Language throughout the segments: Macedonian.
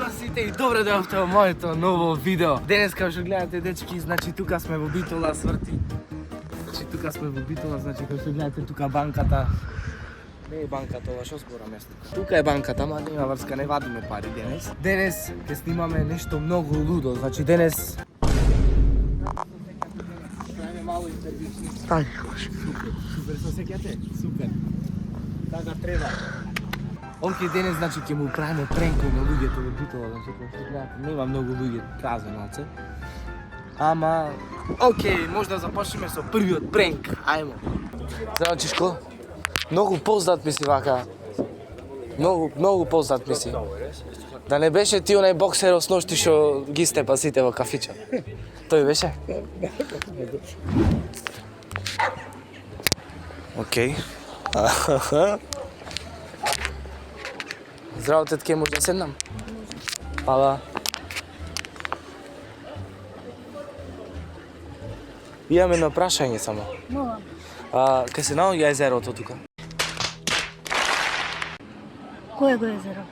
на сите и добре дојавте во моето ново видео. Денес како што гледате дечки, значи тука сме во Битола сврти. Значи тука сме во Битола, значи како што гледате тука банката. Не е банката ова, што збора место. Тука е банката, ама нема врска, не вадиме пари денес. Денес ќе снимаме нешто многу лудо, значи денес правиме мало интервју. Супер, се сеќате? Супер. Така треба. Онке денес, значи, ќе му правиме пренко на луѓето во Битола, значи, како што гледате, нема многу луѓе, празно малце. Ама, окей, може да започнеме со првиот пренк, ајмо. Здраво, Чишко. Многу познат ми си вака. Многу познат ми си. Да не беше ти онај боксер осношти што ги степа сите во кафичо. Тој беше? Окей. Здраво, тетке, може да седнам? Фала. Имам едно прашање само. Мола. Кај се наоѓа езерото тука? Кое го езеро?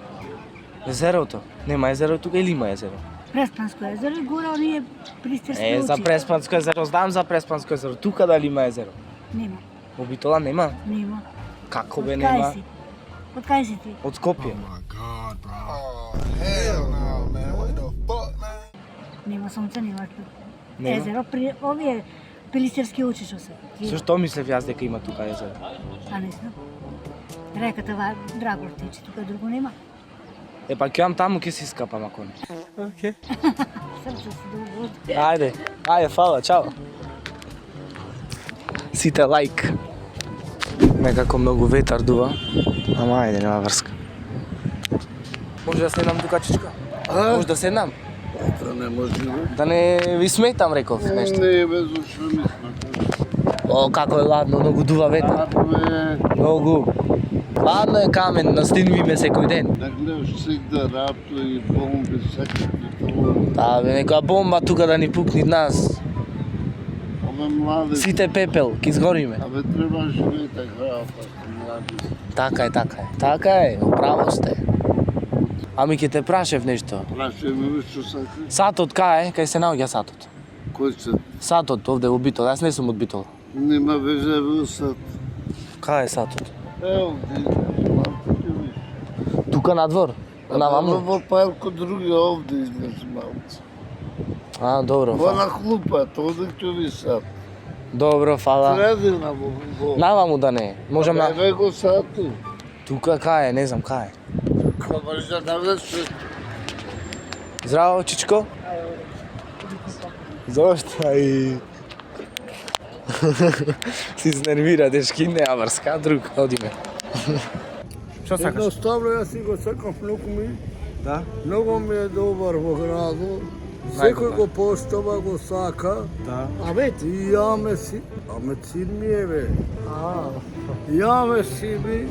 Езерото? Нема езеро тука или има езеро? Преспанско езеро и горе оние пристерски За Преспанско езеро, знам за Преспанско езеро. Тука дали има езеро? Нема. Во Битола нема? Нема. Како бе Од нема? кај си? Од кај си ти? Од Скопје. Oh my god, bro. Oh, hell no, man. What the fuck, man? Нема сонце, нема. Нема? Езеро при овие пилистерски учишо се. Зашто мислев јас дека има тука езеро? А не знам. Реката Драгор тече, тука друго нема. Е, па ќе таму ќе си скапам ако не. Окей. Срце си долго. Ајде, фала, чао. Сите лайк. Некако многу ветар дува, ама ајде, нема врска. Може да седнам тука, Чичка? Може да седнам? Ето не може. Да не ви сметам, реков нешто. Не, без ушо ми смета. О, како е ладно, многу дува ветар. Многу. Ладно е камен, настинвиме секој ден. Да гледаш сигда рапто и бомби, секако тоа. Да, бе, некоја бомба тука да ни пукни нас. Ове млади... Сите пепел, ки изгориме. Абе, треба живеете грапа, млади. Така е. Така е, право сте. Ами ќе те прашев нешто. Праше ми што сакаш? Сатот кај е? Кај се наоѓа сатот? Кој се? Сатот овде во Битола, јас не сум од Битола. Нема везе во сад. Кај е сатот? Ево, малко ќе виш. Тука надвор? Наваму? Во парко други овде измеѓу малце. А, добро, Во фала. на клупа, овде ќе ви сад. Добро, фала. Средина во... Наваму да не е. Можам на... Еве го сату. Тука кај е, не знам кај е. Можеш да навлезеш. Здраво, Чичко. Зошто? Ај... Си изнервира, дечки, неа врска, друг, одиме. Што сакаш? Едноставно јас си го сакам многу ми. Да? Многу ми е добар во градот. Најдобар. Секој го поштова, го сака. Да. Абе, ти јаме си. Аме син ми е, бе. Јаме си ми.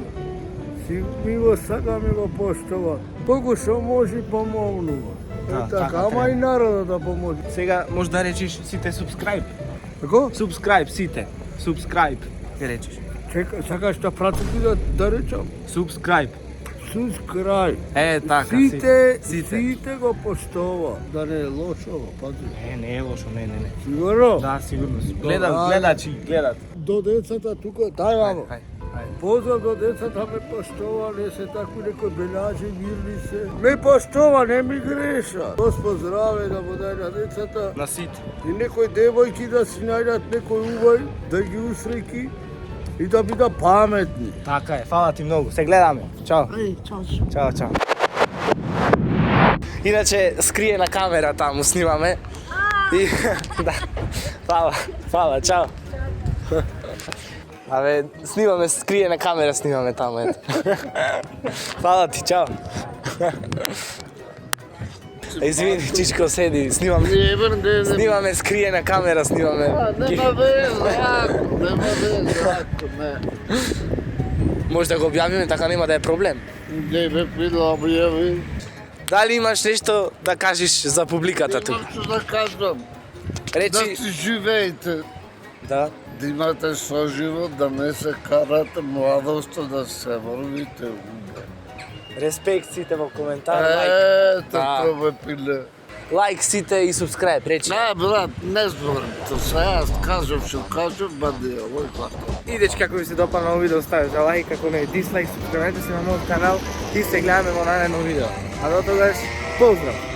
Си ми го сака, ми го поштова. Колку што може помогнува. Да, Така, така ама треба. и народот да поможе. Сега може да речиш сите subscribe. Како? Subscribe сите. Subscribe. Ќе речиш. Сакаш да пратам ти да речам? Subscribe. Subscribe. Е, така, Сите го поштова. Да не е лошо, пази. Не е лошо, не. Сигурно? Да, сигурно. Ајде. Гледачи, гледат. До децата тука, дај мамо. Ајде. Поздрав до децата ме поштова, не се такви некои беляжи, мирни се. Ме поштова, не ми греша. Господ здраве да му дај на децата. На сите. И некои девојки да си најдат некојувај, да ги усреки и да бидат паметни. Така е, фала ти многу. Се гледаме. Чао. Ај, чао. Чао. Иначе скриена камера таму снимаме. И да. Фала, чао. Абе, снимаме скриена камера, снимаме таму, ето. Фала ти, чао. Извини, Чичко, седи, снимаме скриена камера, снимаме. Нема вeze, ако не. Може да го објавиме, така нема да е проблем. Не ме пила објави. Дали имаш нешто да кажеш за публиката тука? Имам што да кажам. Да Речи... си живеете. Да. Да имате соживот, да не се карате, младоста да се врвите убе. Респект сите во коментар, лайк. Тоа пиле. Лайк сите и субскрайб, речи. Не, брат, не зборам. То сега кажав што кажав, баде, овој факт. И дечки, ако ви се допадна видео, ставите лайк, ако не дислайк, субскрабете се на мојот канал и се гледаме во наредно видео. А до тогаш, поздрав!